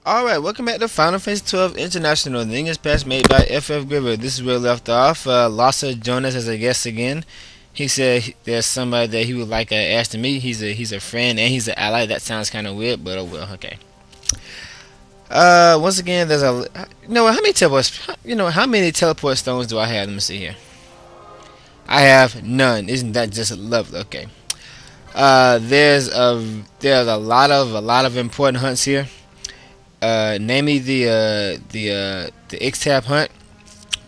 Alright, welcome back to Final Fantasy 12 International, the English patch made by FFgriever. This is where we left off. Lassa joined us as a guest again. He said there's somebody that he would like ask to meet. He's a friend and he's an ally. That sounds kind of weird, but oh well, okay. Once again, there's a... how many teleport stones do I have? Let me see here. I have none. Isn't that just lovely? Okay. There's a lot of important hunts here. Namely the X-Tab hunt.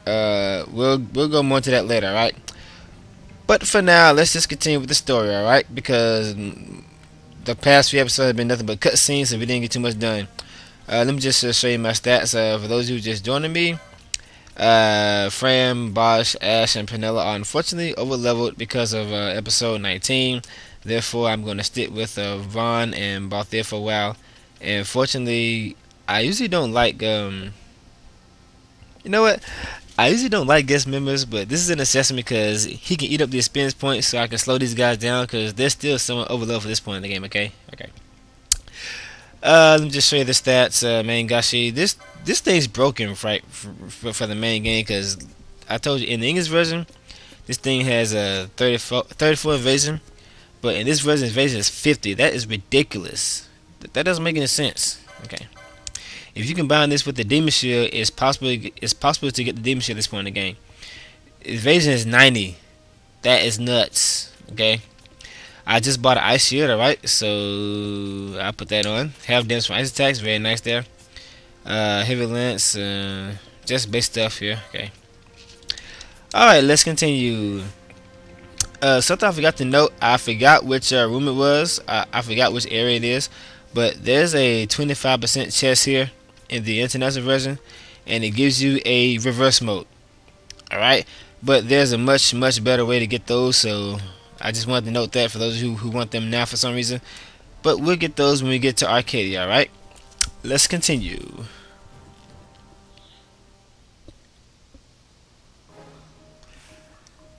We'll go more into that later, alright? But for now, let's just continue with the story, alright? Because the past few episodes have been nothing but cutscenes, so we didn't get too much done. Let me just show you my stats. For those who just joining me, Fran, Bosch, Ash, and Penella are unfortunately overleveled because of episode 19. Therefore, I'm going to stick with Vaan and Balthier for a while. And fortunately, I usually don't like, you know what? I usually don't like guest members, but this is a necessity because he can eat up the experience points so I can slow these guys down because they're still somewhat overloaded for this point in the game, okay? Okay. Let me just show you the stats, main Gashi. This thing's broken, right, for the main game because I told you in the English version, this thing has a 34 evasion, but in this version, evasion is 50. That is ridiculous. That doesn't make any sense. Okay. If you combine this with the Demon Shield, it's possible to get the Demon Shield at this point in the game. Evasion is 90. That is nuts. Okay. I just bought an Ice Shield, alright, so I'll put that on. Half damage from ice attacks, very nice there. Heavy lance, just base stuff here. Okay. Alright, let's continue. Something I forgot to note, I forgot which room it was. I forgot which area it is. But there's a 25% chest here in the international version, and it gives you a reverse mode. Alright, but there's a much better way to get those, so I just wanted to note that for those who want them now for some reason. But we'll get those when we get to Arcadia, alright? Let's continue.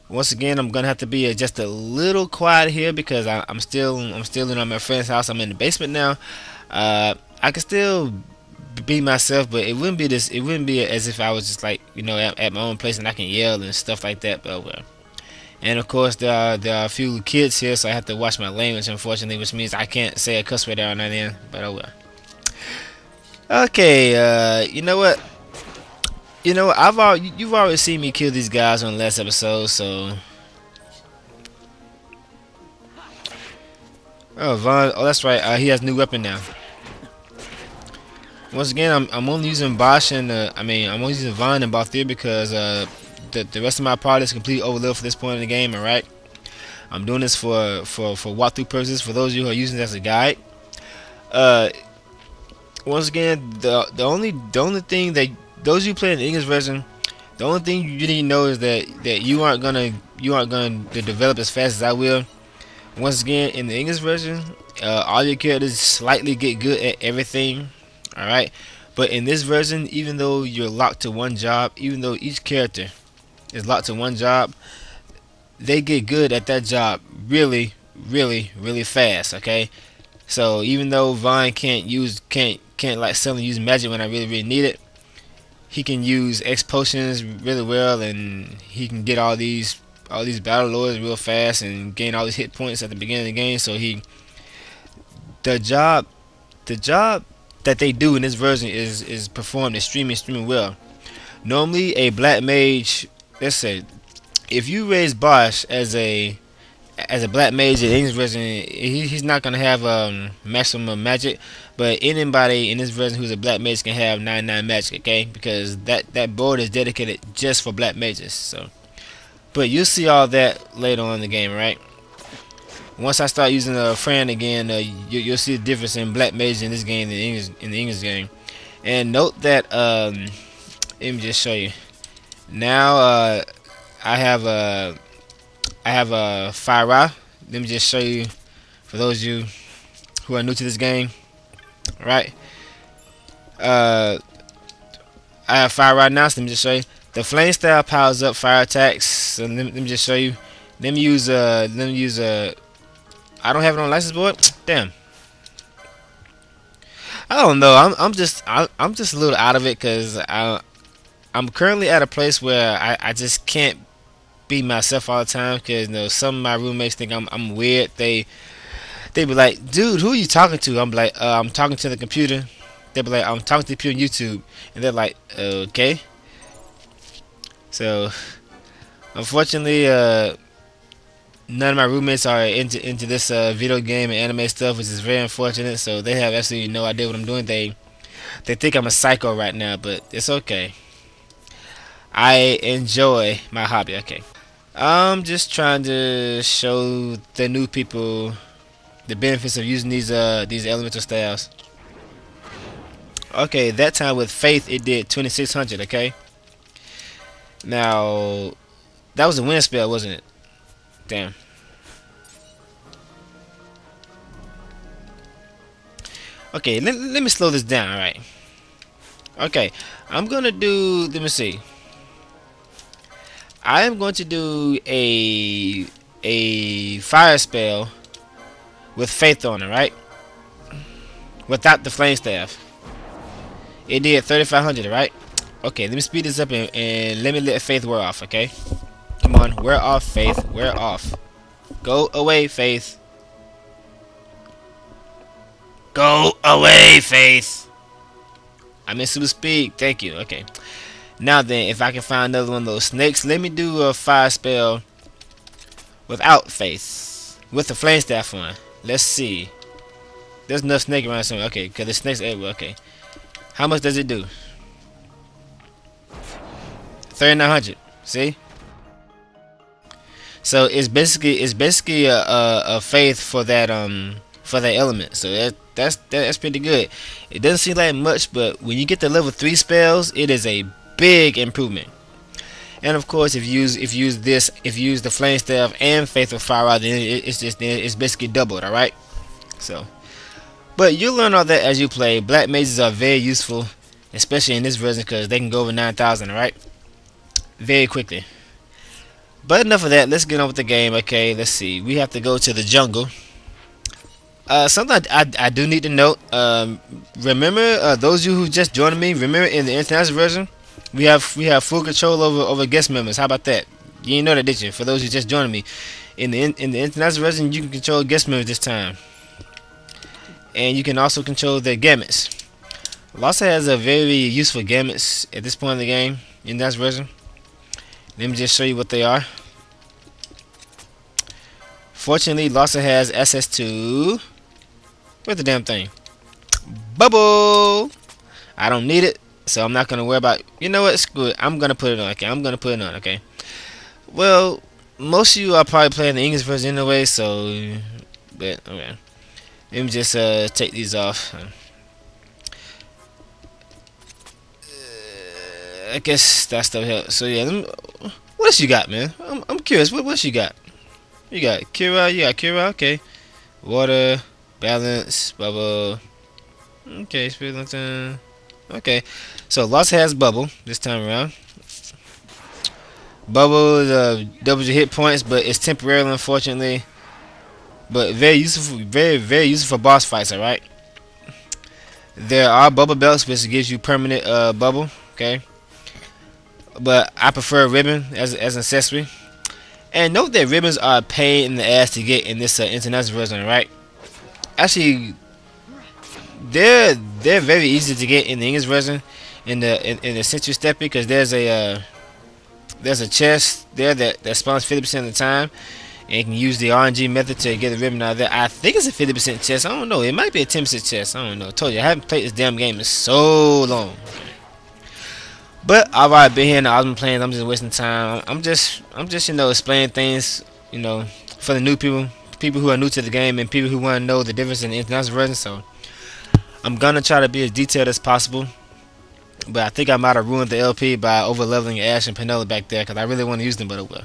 Once again, I'm gonna have to be just a little quiet here because I'm still in my friend's house. I'm in the basement now. I can still be myself, but it wouldn't be as if I was just like, you know, at my own place and I can yell and stuff like that. But well. And of course, there are a few kids here, so I have to watch my language, unfortunately, which means I can't say a cuss word there or nothing. But oh well. Okay, you know what? You know, you've already seen me kill these guys on the last episode, so. Oh, Vaan. Oh, that's right. He has a new weapon now. Once again, I'm only using Bosch and I'm only using Vaan and Balthier because the rest of my party is completely overloaded for this point in the game. All right. I'm doing this for walkthrough purposes. For those of you who are using this as a guide. Once again, the only thing that those of you playing the English version, the only thing you need to know is that you aren't gonna develop as fast as I will. Once again, in the English version, all your characters slightly get good at everything. All right, but in this version, even though you're locked to one job, even though each character is locked to one job, they get good at that job really fast. Okay, so even though Vaan can't like suddenly use magic when I really need it, he can use X potions really well, and he can get all these battle lords real fast and gain all these hit points at the beginning of the game. So the job that they do in this version is performed extremely well. Normally, a black mage, let's say, if you raise Bosch as a black mage in the English version, he's not gonna have maximum magic, but anybody in this version who's a black mage can have 99 magic, okay? Because that board is dedicated just for black mages. So, but you'll see all that later on in the game, right? Once I start using Fran again, you'll see the difference in black mage in this game than in the English game. And note that let me just show you. Now I have a Viera. Let me just show you for those of you who are new to this game. Right. I have Viera now, so let me just show you. The flame style powers up fire attacks. So let me just show you. Let me use I don't have it on license board. Damn. I don't know. I'm just a little out of it because I'm currently at a place where I just can't be myself all the time because some of my roommates think I'm weird. They be like, dude, who are you talking to? I'm like, I'm talking to the computer. They be like, I'm talking to the computer on YouTube, and they're like, okay. So unfortunately, none of my roommates are into this video game and anime stuff, which is very unfortunate. So they have absolutely no idea what I'm doing. They think I'm a psycho right now, but it's okay. I enjoy my hobby. Okay, I'm just trying to show the new people the benefits of using these elemental styles. Okay, that time with Faith it did 2600. Okay, now that was a wind spell, wasn't it? Damn. Okay, let me slow this down. Alright. Okay, I'm gonna do, let me see. I am going to do a fire spell with Faith on it, right? Without the flame staff. It did 3500, right? Okay, let me speed this up and let me let Faith wear off, okay? Come on, wear off, Faith. Wear off. Go away, Faith. Go away, Faith. I'm in super speed. Thank you. Okay. Now then, if I can find another one of those snakes, let me do a fire spell without Faith. With the flame staff on. Let's see. There's enough snake around somewhere. Okay, because the snake's everywhere. Okay. How much does it do? 3900. See? So it's basically a Faith for that element. So that's pretty good. It doesn't seem like much, but when you get to level 3 spells, it is a big improvement. And of course, if you use the flame staff and Faith of Fire, then it's basically doubled. All right. So, but you'll learn all that as you play. Black mages are very useful, especially in this version, because they can go over 9,000. All right, very quickly. But enough of that. Let's get on with the game. Okay, let's see. We have to go to the jungle. Something I do need to note. Remember, those of you who just joined me. Remember, in the international version, we have full control over guest members. How about that? You didn't know that, did you? For those who just joined me, in the international version, you can control guest members this time, and you can also control their gamuts. Lossa has a very useful gamuts at this point in the game in that version. Let me just show you what they are. Fortunately, Lossa has access to, where's the damn thing? Bubble. I don't need it, so I'm not gonna worry about. You know what? Screw it. I'm gonna put it on. Okay, I'm gonna put it on. Okay. Well, most of you are probably playing the English version anyway, so. But okay. Let me just take these off. I guess that stuff helps. So yeah, what else you got, man? I'm curious. What else you got? You got Kira. You got Kira. Okay. Water, balance, bubble. Okay, Splitinfinity. Okay. So Lost has bubble this time around. Bubble doubles your hit points, but it's temporary, unfortunately. But very useful, very useful for boss fights. All right. There are bubble belts, which gives you permanent bubble. Okay. But I prefer ribbon as an accessory. And note that ribbons are a pain in the ass to get in this international version, right? Actually, they're very easy to get in the English version, in the Century Step, because there's a chest there that spawns 50% of the time, and you can use the RNG method to get the ribbon out of there. I think it's a 50% chest. I don't know. It might be a 10% chest. I don't know. I told you I haven't played this damn game in so long. But I've already been here and I've been playing. I'm just wasting time. I'm just explaining things, for the new people who are new to the game, and people who want to know the difference in the international version. So I'm gonna try to be as detailed as possible. But I think I might have ruined the LP by over leveling Ash and Penelope back there, because I really want to use them, but it will.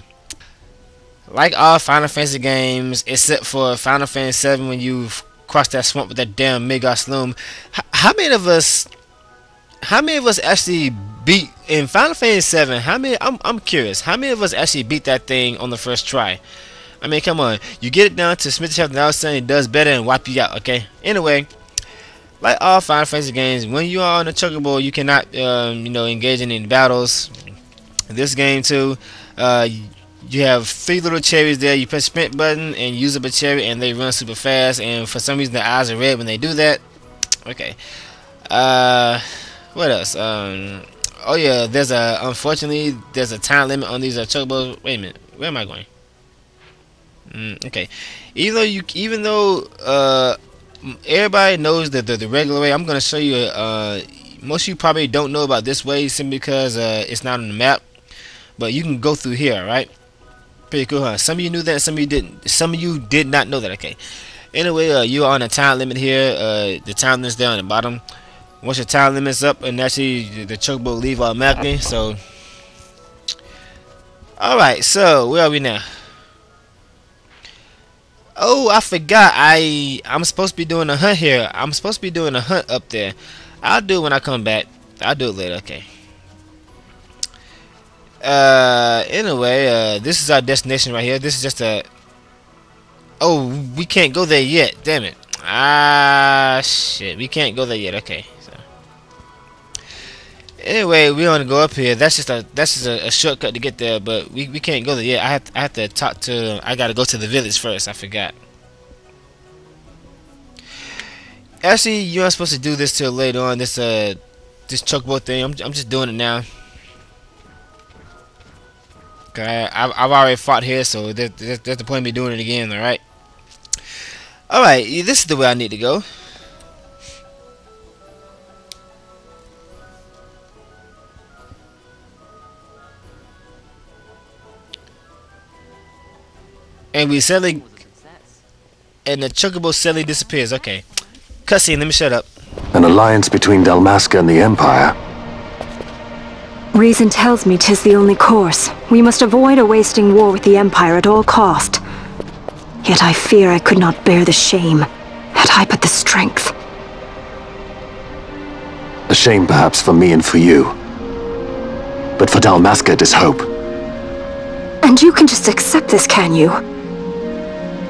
Like all Final Fantasy games, except for Final Fantasy 7, when you've crossed that swamp with that damn Midgar Sloom. How many of us how many of us actually beat in Final Fantasy 7? How many? I'm curious. How many of us actually beat that thing on the first try? I mean, come on. You get it down to Smith Chapter, now saying it does better and wipe you out. Okay. Anyway, like all Final Fantasy games, when you are on a chocobo, you cannot, you know, engage in any battles. In this game too, you have 3 little cherries there. You press sprint button and use up a cherry, and they run super fast. And for some reason, their eyes are red when they do that. Okay. What else? Oh yeah, unfortunately there's a time limit on these chocobos. Wait a minute, where am I going? Okay. Even though everybody knows that the regular way, I'm gonna show you. Most of you probably don't know about this way simply because it's not on the map. But you can go through here, right? Pretty cool, huh? Some of you knew that, some of you didn't. Some of you did not know that. Okay. Anyway, you're on a time limit here. The time limit's there on the bottom. Once your time limit's up, and actually the chocobo will leave automatically. So, all right. So where are we now? Oh, I forgot. I'm supposed to be doing a hunt here. I'm supposed to be doing a hunt up there. I'll do it when I come back. I'll do it later. Okay. Anyway, this is our destination right here. This is just a. Oh, we can't go there yet. Damn it. Ah, shit. We can't go there yet. Okay. So. Anyway, we want to go up here. That's just a shortcut to get there, but we can't go there yet. I have to talk to. I gotta go to the village first. I forgot. Actually, you're not supposed to do this till later on. This chocobo thing. I'm just doing it now. Okay, I've already fought here, so that's the point of me doing it again. All right. All right. This is the way I need to go. And we suddenly, and the chocobo suddenly disappears. Okay. Cutscene, let me shut up. An alliance between Dalmasca and the Empire. Reason tells me 'tis the only course. We must avoid a wasting war with the Empire at all cost. Yet I fear I could not bear the shame, had I but the strength. A shame perhaps for me and for you. But for Dalmasca it is hope. And you can just accept this, can you?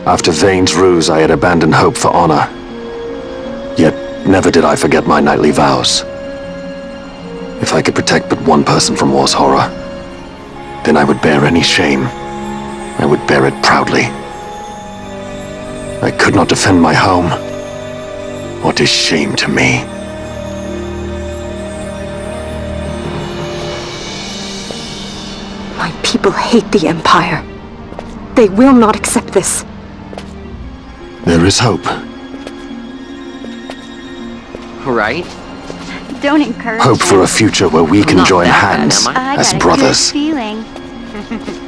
After Vane's ruse, I had abandoned hope for honor. Yet, never did I forget my knightly vows. If I could protect but one person from war's horror, then I would bear any shame. I would bear it proudly. I could not defend my home. What is shame to me? My people hate the Empire. They will not accept this. There is hope. Right? Don't encourage Hope for a future where we can join hands as brothers.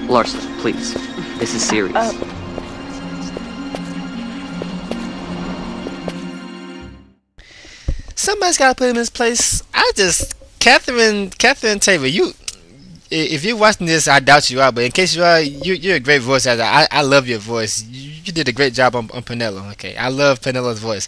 Larson, please. This is serious. Somebody's gotta put him in his place. Catherine Taylor, if you're watching this, I doubt you are, but in case you are, you're a great voice actor. I love your voice. You did a great job on Penelo. Okay, I love Penelo's voice.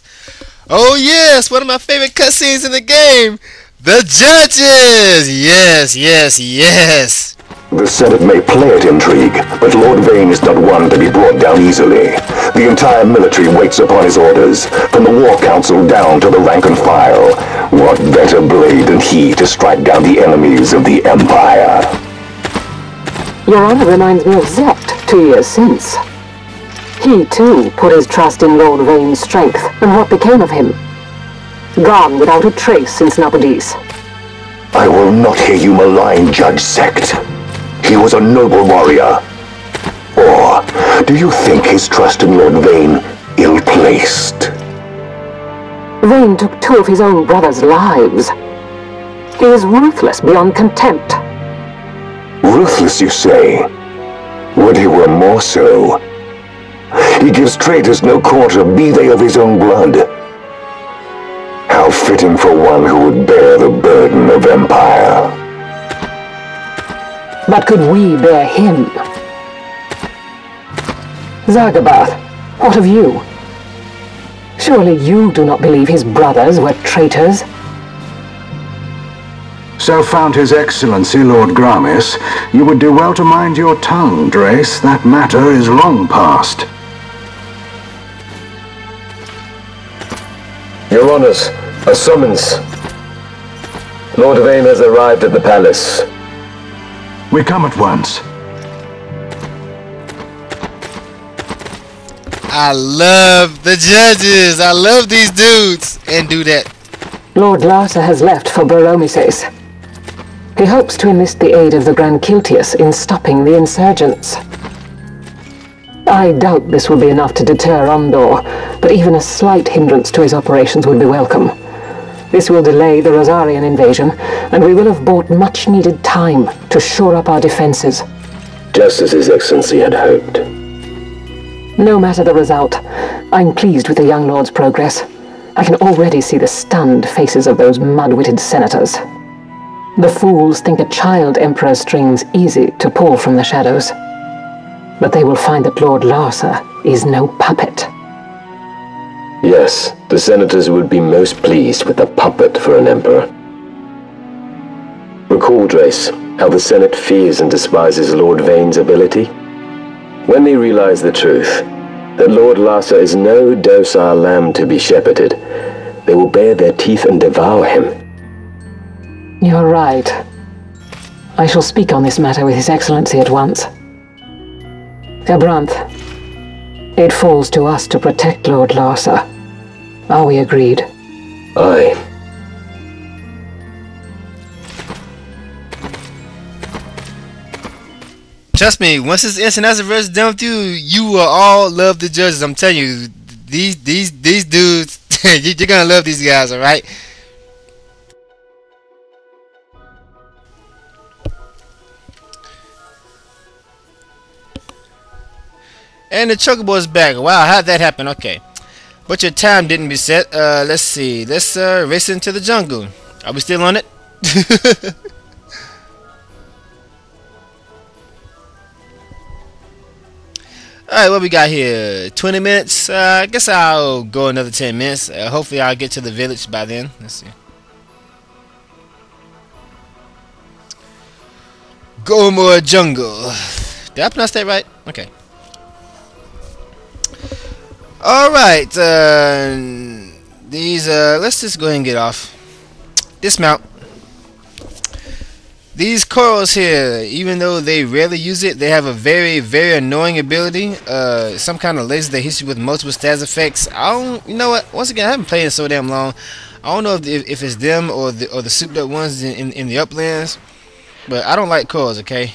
Oh yes, one of my favorite cutscenes in the game. The judges. Yes. The Senate may play at intrigue, but Lord Vane is not one to be brought down easily. The entire military waits upon his orders, from the War Council down to the rank and file. What better blade than he to strike down the enemies of the Empire? Your Honor reminds me of Zect 2 years since. He, too, put his trust in Lord Vane's strength, and what became of him? Gone without a trace since Nabudis. I will not hear you malign Judge Zect. He was a noble warrior. Or do you think his trust in Lord Vane ill-placed? Vane took 2 of his own brothers' lives. He is ruthless beyond contempt. Ruthless, you say? Would he were more so? He gives traitors no quarter, be they of his own blood. How fitting for one who would bear the burden of empire. But could we bear him? Zargabath, what of you? Surely you do not believe his brothers were traitors? So found His Excellency Lord Gramis, you would do well to mind your tongue, Drace. That matter is long past. Your Honors, a summons. Lord Vane has arrived at the palace. We come at once. I love the judges. I love these dudes. And do that. Lord Larsa has left for Baromises. He hopes to enlist the aid of the Grand Kiltius in stopping the insurgents. I doubt this will be enough to deter Ondor, but even a slight hindrance to his operations would be welcome. This will delay the Rosarian invasion, and we will have bought much-needed time to shore up our defenses. Just as His Excellency had hoped. No matter the result, I'm pleased with the young lord's progress. I can already see the stunned faces of those mud-witted senators. The fools think a child emperor's strings easy to pull from the shadows. But they will find that Lord Larsa is no puppet. Yes, the senators would be most pleased with a puppet for an emperor. Recall, Drace, how the Senate fears and despises Lord Vane's ability. When they realize the truth, that Lord Larsa is no docile lamb to be shepherded, they will bare their teeth and devour him. You're right. I shall speak on this matter with His Excellency at once. Gabranth, it falls to us to protect Lord Larsa. Are we agreed? Aye. Trust me, once this instant as a verse done with you, you will all love the judges. I'm telling you, these dudes, you're gonna love these guys, alright? And the chocobo is back. Wow, how'd that happen? Okay. But your time didn't be set. Let's see. Let's race into the jungle. Are we still on it? Alright, what we got here? 20 minutes. I guess I'll go another 10 minutes. Hopefully I'll get to the village by then. Let's see. Gomor Jungle. Did I pronounce that right? Okay. Alright. Let's just go ahead and get off. Dismount. These corals here, even though they rarely use it, they have a very, very annoying ability. Some kind of laser that hits you with multiple stats effects. You know what? Once again, I haven't played it so damn long. I don't know if it's them or the souped up ones in the uplands, but I don't like corals. Okay.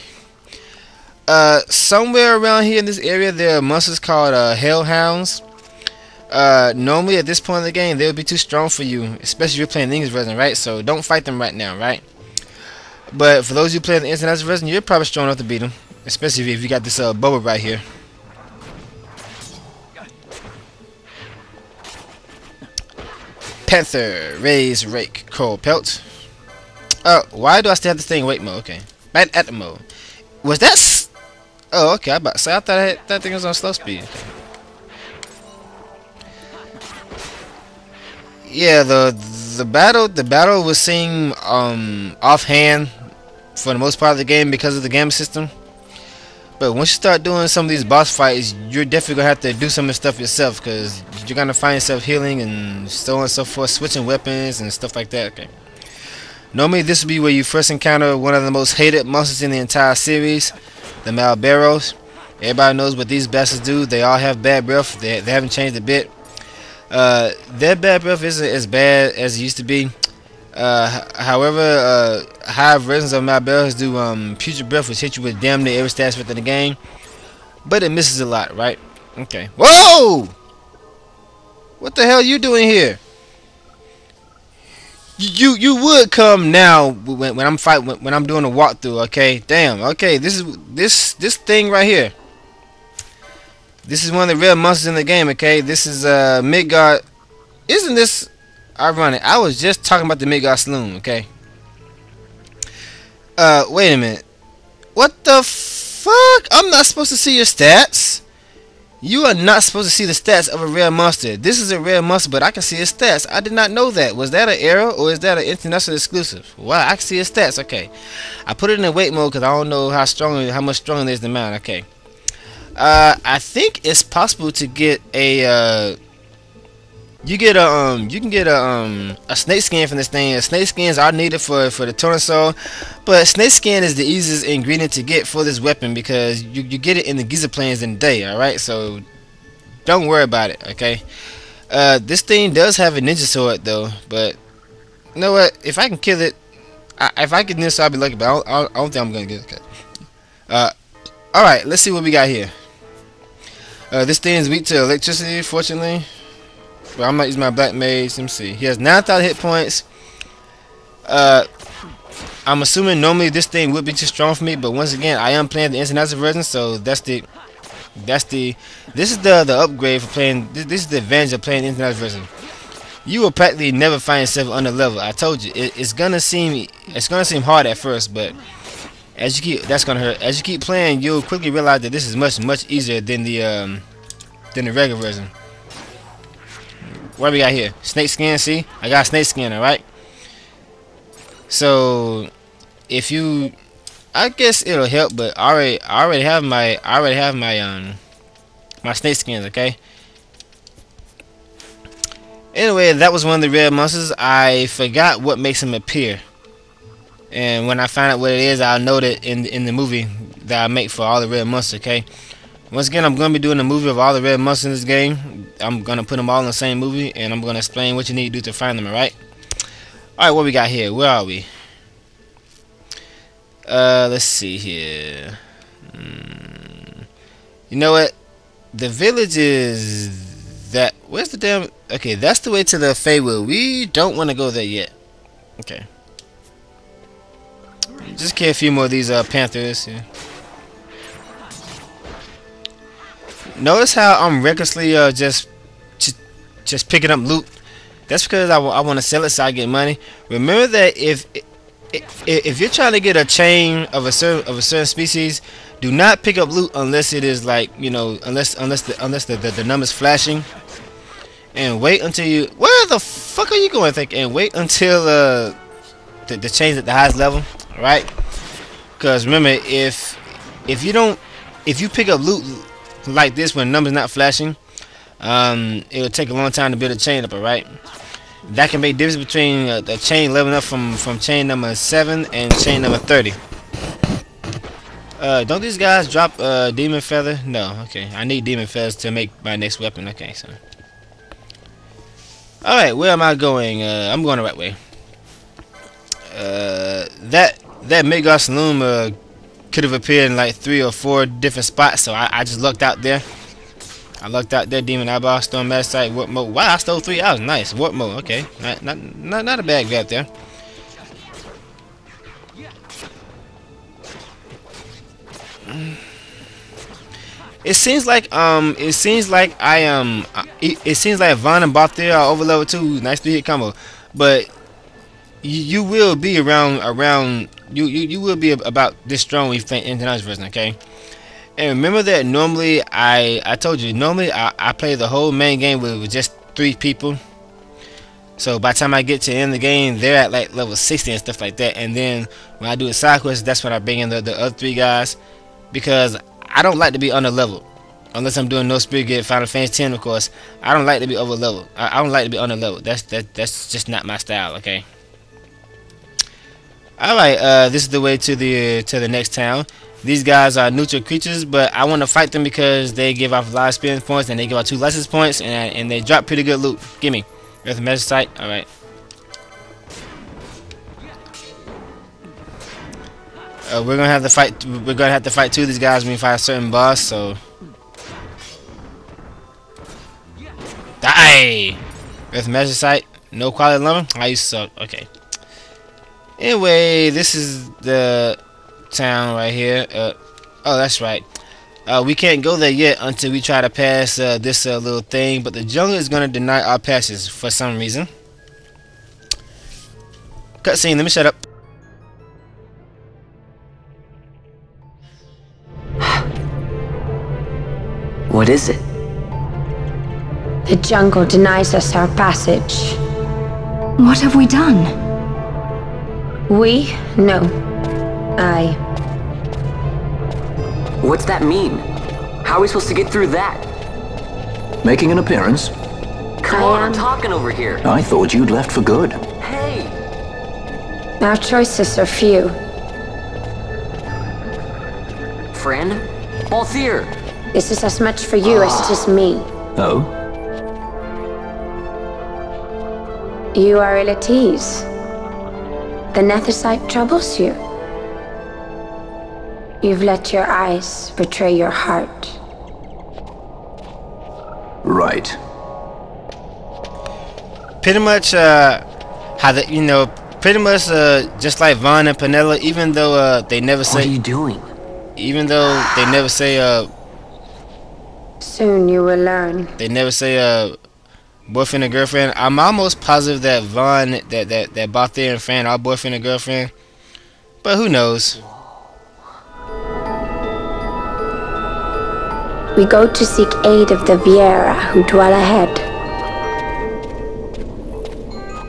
Somewhere around here in this area, there are monsters called hellhounds. Normally at this point in the game, they would be too strong for you, especially if you're playing the English version, right? So don't fight them right now, right? But for those who play the international version, you're probably strong enough to beat them, especially if you got this bubble right here. Panther, raise, rake, coral pelt. Why do I still have this thing wait mode? Okay, right at the mode. Was that? Oh, okay. I about to say I thought that thing was on slow speed. Okay. Yeah, the battle will seem offhand for the most part of the game because of the game system. But once you start doing some of these boss fights, you're definitely gonna have to do some of the stuff yourself, because you're gonna find yourself healing and so on and so forth, switching weapons and stuff like that. Okay. Normally this will be where you first encounter one of the most hated monsters in the entire series, the Malberos. Everybody knows what these bastards do. They all have bad breath. They haven't changed a bit. Their bad breath isn't as bad as it used to be. However, higher versions of Malberos do putrid breath, which hit you with damn near every stat within the game, but it misses a lot, right? Okay. Whoa! What the hell are you doing here? You would come now when I'm when I'm doing a walkthrough, okay? Damn. Okay, this thing right here. This is one of the rare monsters in the game, okay? This is Midgard. Isn't this ironic? I was just talking about the Midgard Saloon, okay? Wait a minute. What the fuck? I'm not supposed to see your stats? You are not supposed to see the stats of a rare monster. This is a rare monster, but I can see his stats. I did not know that. Was that an error or is that an international exclusive? Wow, I can see his stats. Okay, I put it in wait mode because I don't know how much stronger it is than mine. Okay, I think it's possible to get a you can get a snake skin from this thing. Snake skins are needed for the torso, but snake skin is the easiest ingredient to get for this weapon because you get it in the geyser plains in the day. All right, so don't worry about it. Okay, this thing does have a ninja sword though, but you know what? If I can kill it, if I get this, I'll be lucky. But I don't think I'm gonna get it. Okay. All right, let's see what we got here. This thing is weak to electricity, fortunately. But I'm not using my black mage. Let me see. He has 9,000 hit points. I'm assuming normally this thing would be too strong for me, but once again, I am playing the international version, so this is the upgrade for playing. This is the advantage of playing the international version. You will practically never find yourself under level. I told you, it's gonna seem hard at first, but as you keep, that's gonna hurt. As you keep playing, you'll quickly realize that this is much easier than the regular version. What do we got here? Snake skin. See, I got snake skin. All right. So, if you, I guess it'll help, but I already have my my snake skins. Okay. Anyway, that was one of the rare monsters. I forgot what makes him appear, and when I find out what it is, I'll note it in the movie that I make for all the rare monsters. Okay. Once again, I'm going to be doing a movie of all the red monsters in this game. I'm going to put them all in the same movie, and I'm going to explain what you need to do to find them, alright? Alright, what we got here? Where are we? Let's see here. You know what? The village is that... Where's the damn... Okay, that's the way to the Feywild. We don't want to go there yet. Okay. Just kill a few more of these panthers here. Notice how I'm recklessly just picking up loot. That's because I want to sell it so I get money. Remember that if you're trying to get a chain of a certain species, do not pick up loot unless it is like, you know, unless the number's flashing. And wait until you, where the fuck are you going? And wait until the chain's at the highest level, right? Because remember, if you pick up loot like this when the number's not flashing, it'll take a long time to build a chain up, alright? That can make difference between the chain leveling up from chain number 7 and chain number 30. Don't these guys drop demon feather? No. Okay, I need demon feathers to make my next weapon. Okay, so alright, where am I going? I'm going the right way. That Midgar Saloon could have appeared in like 3 or 4 different spots, so I just lucked out there. I lucked out there. Demon eyeball, storm mass site, warp mode. Wow, I stole 3 hours. Nice. Warp mode. Okay, not a bad grab there. It seems like Vaan and Balthier are over level 2. Nice 3-hit combo, but you will be around. You will be about this strong when you play international version, okay? And remember that normally I told you normally I play the whole main game with just 3 people. So by the time I get to the end of the game, they're at like level 60 and stuff like that. And then when I do a side quest, that's when I bring in the other 3 guys, because I don't like to be under level unless I'm doing no spirit get Final Fantasy 10, of course. I don't like to be over level. I don't like to be under level. That's just not my style, okay? Alright, this is the way to the next town. These guys are neutral creatures, but I want to fight them because they give off a lot of experience points and they give out 2 license points, and they drop pretty good loot. Gimme. There's a measure site. Alright. We're gonna have to fight 2 of these guys when we fight a certain boss, so die! There's a measure site. No quality lumber. I used to suck. Okay. Anyway, this is the town right here. Oh, that's right. We can't go there yet until we try to pass this little thing, but the jungle is going to deny our passes for some reason. Cutscene, let me shut up. What is it? The jungle denies us our passage. What have we done? We? No. I. What's that mean? How are we supposed to get through that? Making an appearance? Come on, I'm talking over here. I thought you'd left for good. Hey! Our choices are few. Fran? Balthier! This is as much for you as it is me. Oh? You are ill at ease. The Nethicite troubles you. You've let your eyes betray your heart. Right. Pretty much, how the, you know, pretty much, just like Vaan and Penelo, even though, they never say... What are you doing? Even though they never say, Soon you will learn. they never say, boyfriend and girlfriend, I'm almost positive that Vaan, that Balthier and Fran are boyfriend and girlfriend. But who knows? We go to seek aid of the Viera who dwell ahead.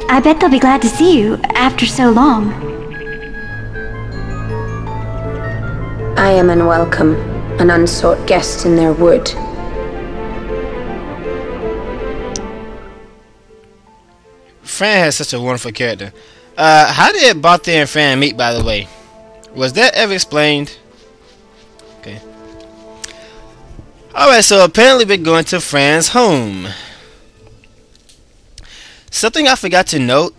I bet they'll be glad to see you after so long. I am unwelcome, an unsought guest in their wood. Fran has such a wonderful character. How did Balthier and Fran meet, by the way? Was that ever explained? Okay. Alright, so apparently we're going to Fran's home. Something I forgot to note,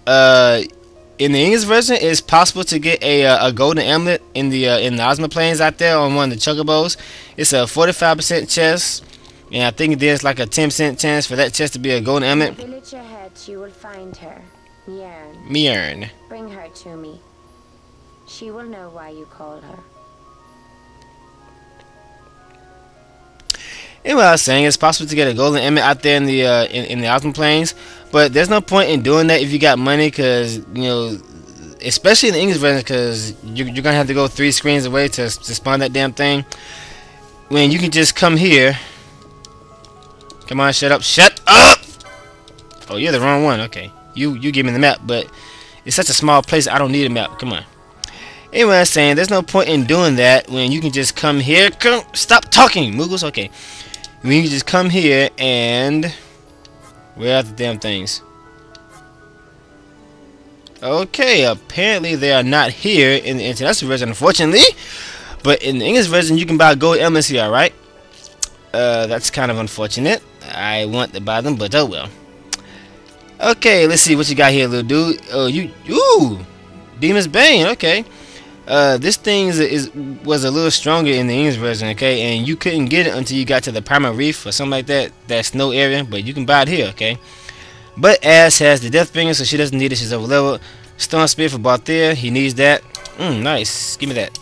in the English version, it's possible to get a golden amulet in the Ozma Plains out there on one of the chocobos. It's a 45% chance, and I think there's like a 10% chance for that chest to be a golden amulet. Village ahead, you will find her. Miern. Miern. Bring her to me. She will know why you called her. Anyway, I was saying it's possible to get a golden amulet out there in the Ozma Plains, but there's no point in doing that if you got money, because you know, especially in the English version, because you're gonna have to go 3 screens away to spawn that damn thing. When you can just come here. Come on, shut up, shut up! Oh, you're the wrong one. Okay, you give me the map, but it's such a small place. I don't need a map. Come on. Anyway, I was saying there's no point in doing that when you can just come here. Stop talking, Moogles. Okay. When you can just come here and where are the damn things? Okay, apparently they are not here in the international version, unfortunately. But in the English version, you can buy gold elements here, alright? That's kind of unfortunate. I want to buy them, but oh well. Okay, let's see what you got here, little dude. Oh, ooh, Demon's Bane. Okay. This thing was a little stronger in the English version, okay, and you couldn't get it until you got to the Primal Reef or something like that snow area, but you can buy it here, okay. But Ash has the Deathbringer, so she doesn't need it. She's over leveled. Stone Spear for Balthier, he needs that. Nice, give me that.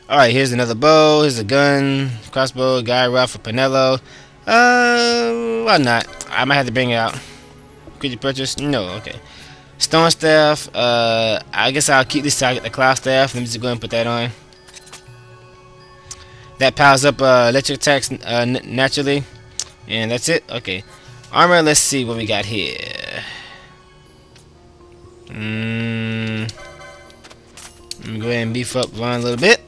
All right, here's another bow. Here's a gun, crossbow, guy rod for Penelo. Why not? I might have to bring it out. Could you purchase? No, okay. Stone Staff, I guess I'll keep this till I get the Cloud Staff. Let me just go and put that on. That powers up electric attacks naturally. And that's it. Okay. Armor, let's see what we got here. Let me go ahead and beef up Vaan a little bit.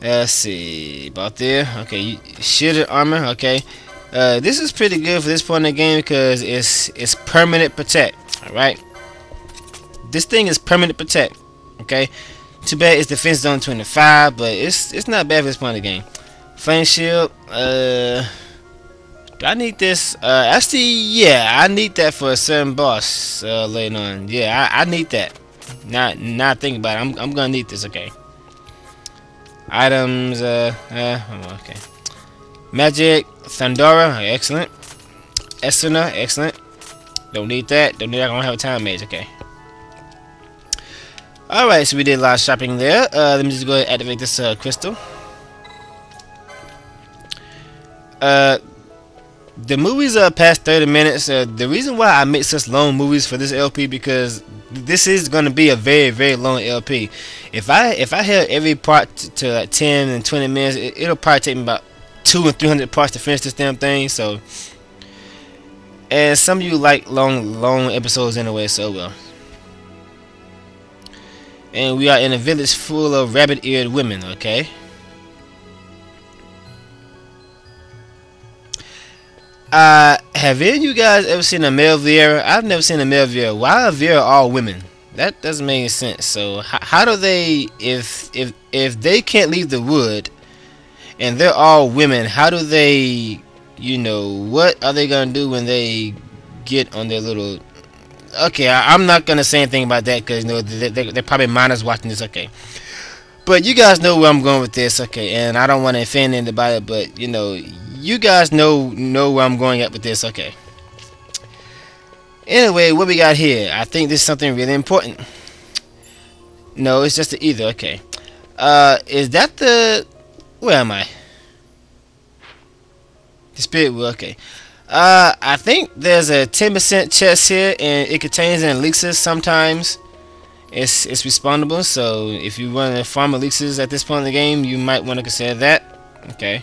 Let's see. About there. Okay. Shielded armor. Okay. This is pretty good for this point in the game because it's permanent protect. Alright, this thing is permanent protect. Okay, too bad its defense zone 25, but it's not bad for this point in the game. Flame shield, do I need this? Actually, yeah, I need that for a certain boss later on. Yeah, I need that. Not thinking about it, I'm gonna need this. Okay, items, okay. Magic, Thundara, excellent. Esuna, excellent. Don't need that. Don't need that. I don't have a time mage. Okay. Alright, so we did a lot of shopping there. Let me just go ahead and activate this crystal. The movies are past 30 minutes. The reason why I make such long movies for this LP because this is going to be a very, very long LP. If I held every part to like 10 and 20 minutes, it'll probably take me about 200 and 300 parts to finish this damn thing. So, and some of you like long episodes anyway. So well. And we are in a village full of rabbit-eared women. Okay. Have any of you guys ever seen a male Viera? I've never seen a male Viera. Why are Viera all women? That doesn't make any sense. So how do they, if they can't leave the wood and they're all women, how do they, you know, what are they gonna do when they get on their little? Okay, I'm not gonna say anything about that because you know they're probably minors watching this. Okay, but you guys know where I'm going with this. Okay, and I don't want to offend anybody, but you know, you guys know where I'm going at with this. Okay. Anyway, what we got here? I think this is something really important. No, it's just the ether. Okay. Is that the? Where am I? The spirit wheel. Okay. I think there's a 10% chest here, and it contains an elixir. Sometimes it's respawnable. So if you want to farm elixirs at this point in the game, you might want to consider that. Okay.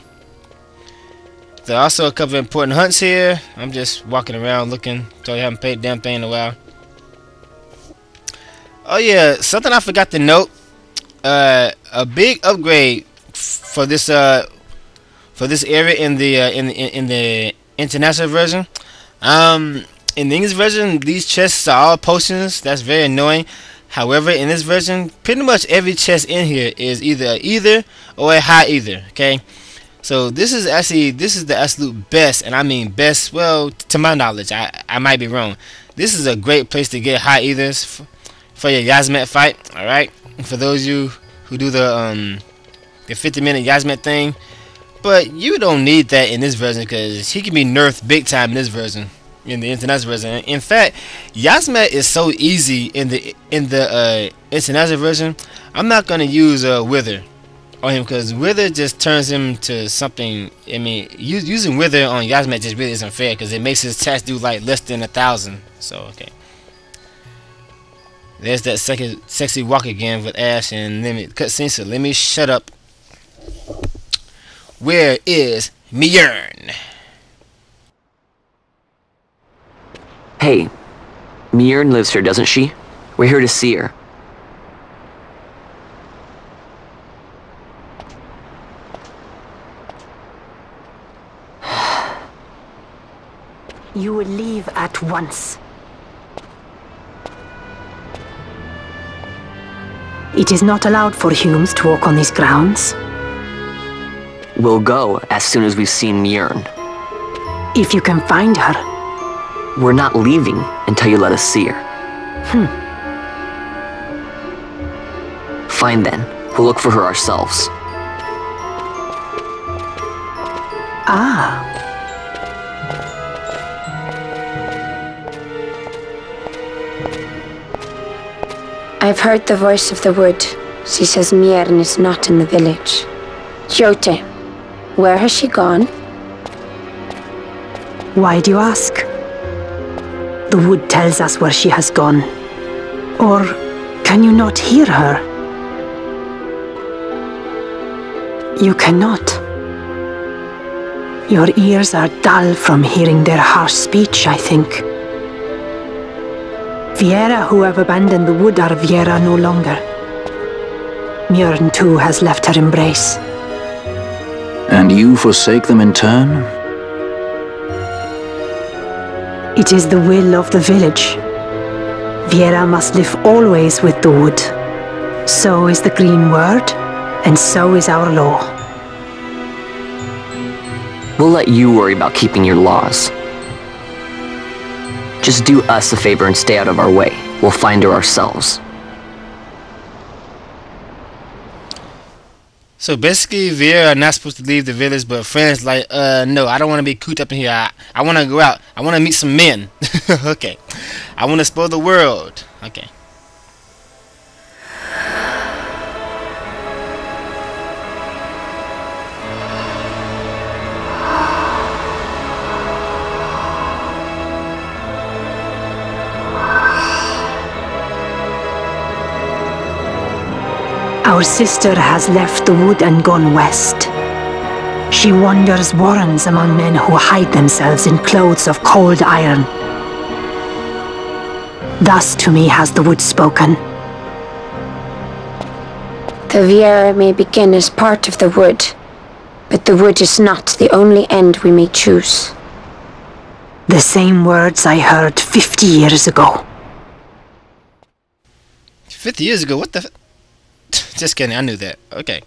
There are also a couple of important hunts here. I'm just walking around looking. So I haven't paid a damn thing in a while. Oh yeah, something I forgot to note. A big upgrade for this area in the international version. In the English version, these chests are all potions. That's very annoying. However, in this version, pretty much every chest in here is either a ether or a high ether. Okay. So this is the absolute best, and I mean best. Well, to my knowledge, I might be wrong. This is a great place to get high ethers for your Yasmet fight. All right, for those of you who do the 50-minute Yasmet thing, but you don't need that in this version because he can be nerfed big time in this version, in the international version. In fact, Yasmet is so easy in the international version. I'm not gonna use Wither on him because Wither just turns him to something. I mean, using Wither on Yasmet just really isn't fair because it makes his attacks do like less than 1,000. So okay, there's that second sexy walk again with Ash and Limit cutscene. So let me shut up. Where is Mjörn? Hey, Mjörn lives here, doesn't she? We're here to see her. You will leave at once. It is not allowed for humans to walk on these grounds. We'll go as soon as we've seen Mjörn. If you can find her. We're not leaving until you let us see her. Fine then. We'll look for her ourselves. Ah. I've heard the voice of the wood. She says Mjörn is not in the village. Jote, where has she gone? Why do you ask? The wood tells us where she has gone. Or can you not hear her? You cannot. Your ears are dull from hearing their harsh speech, I think. Viera who have abandoned the wood are Viera no longer. Mjörn too has left her embrace. And you forsake them in turn? It is the will of the village. Viera must live always with the wood. So is the green word, and so is our law. We'll let you worry about keeping your laws. Just do us a favor and stay out of our way. We'll find her ourselves. So basically, Viera are not supposed to leave the village, but Fran's like, no, I don't want to be cooped up in here. I want to go out. I want to meet some men. Okay. I want to explore the world. Okay. Our sister has left the wood and gone west. She wanders warrens among men who hide themselves in clothes of cold iron. Thus to me has the wood spoken. The Viera may begin as part of the wood, but the wood is not the only end we may choose. The same words I heard 50 years ago. 50 years ago? What the? Just kidding, I knew that. Okay.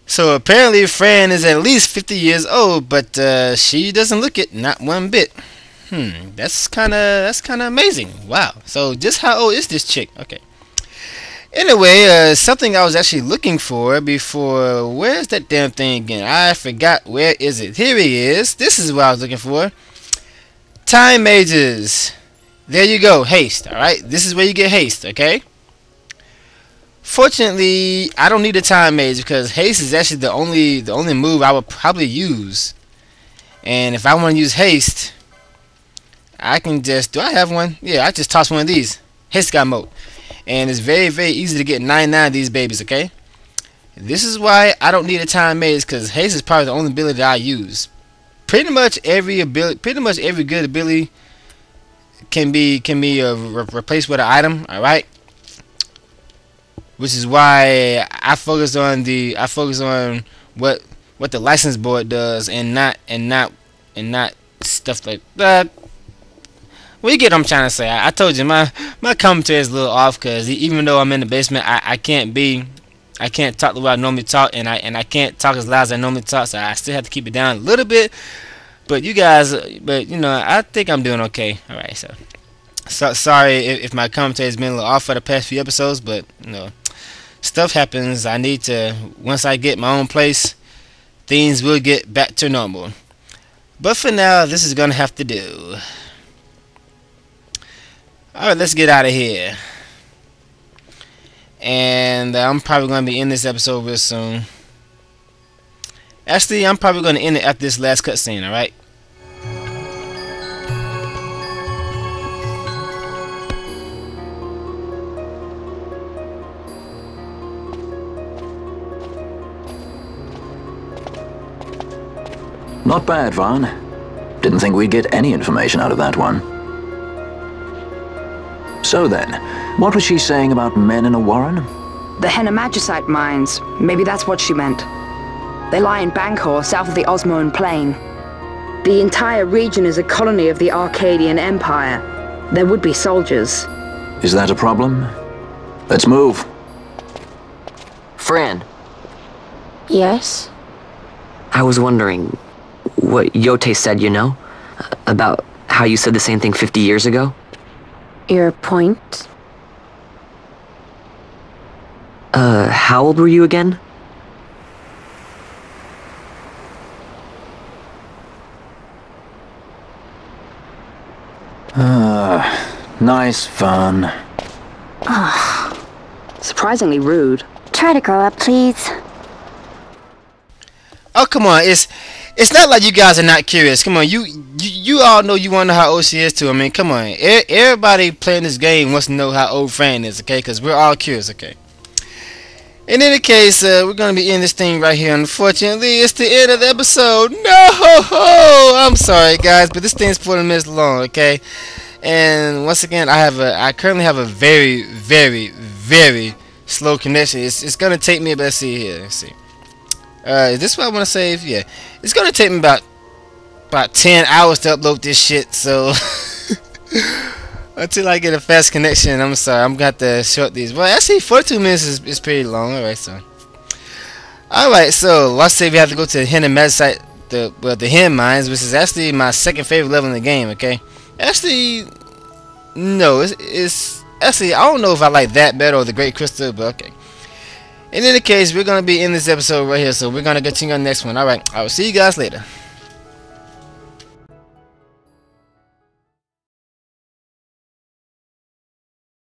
So apparently Fran is at least 50 years old, but she doesn't look it, not one bit. That's kind of amazing. Wow. So just how old is this chick? Okay. Anyway, something I was actually looking for before. Where's that damn thing again? I forgot. Where is it? Here he is. This is what I was looking for. Time mages. There you go. Haste. Alright. This is where you get haste. Okay. Fortunately, I don't need a time mage because haste is actually the only move I would probably use. And if I want to use haste, I can just... Do I have one? Yeah, I just toss one of these. Haste guy mode. And it's very, very easy to get 99 of these babies, okay? This is why I don't need a time mage, because haste is probably the only ability that I use. Pretty much every good ability can be replaced with an item, alright? Which is why I focus on what the license board does and not stuff like that. Well, you get what I'm trying to say. I told you my commentary is a little off because even though I'm in the basement, I can't talk the way I normally talk, and I can't talk as loud as I normally talk, so I still have to keep it down a little bit. But you guys, I think I'm doing okay. All right, so sorry if my commentary has been a little off for the past few episodes, but stuff happens. I need to, once I get my own place, things will get back to normal. But for now, this is gonna have to do. Alright, let's get out of here. And I'm probably going to be in this episode real soon. Actually, I'm probably going to end it after this last cutscene, alright? Not bad, Vaan. Didn't think we'd get any information out of that one. So then, what was she saying about men in a warren? The Henna-Magicite mines. Maybe that's what she meant. They lie in Bangkor, south of the Osmoan Plain. The entire region is a colony of the Arcadian Empire. There would be soldiers. Is that a problem? Let's move. Fran. Yes? I was wondering what Yote said, about how you said the same thing 50 years ago. Your point? How old were you again? Nice fun. Surprisingly rude. Try to grow up, please. Oh, come on. It's not like you guys are not curious. Come on, you all know you want to know how old she is too. I mean, come on. Everybody playing this game wants to know how old Fran is, okay? Because we're all curious, okay? In any case, we're going to be in this thing right here. Unfortunately, it's the end of the episode. No! I'm sorry, guys, but this thing's 40 minutes long, okay? And once again, I currently have a very, very, very slow connection. It's going to take me, let's see here. Let's see. Is this what I want to save? Yeah. It's going to take me about 10 hours to upload this shit, so until I get a fast connection, I'm sorry, I'm going to have to short these. Well, actually, 42 minutes is pretty long. Alright, so let's say we have to go to the Henna-Magicite, the Hen Mines, which is actually my second favorite level in the game, okay? Actually, no, it's actually, I don't know if I like that better or the Great Crystal, but okay. In any case, we're going to be in this episode right here, so we're going to continue on the next one. Alright, I will see you guys later.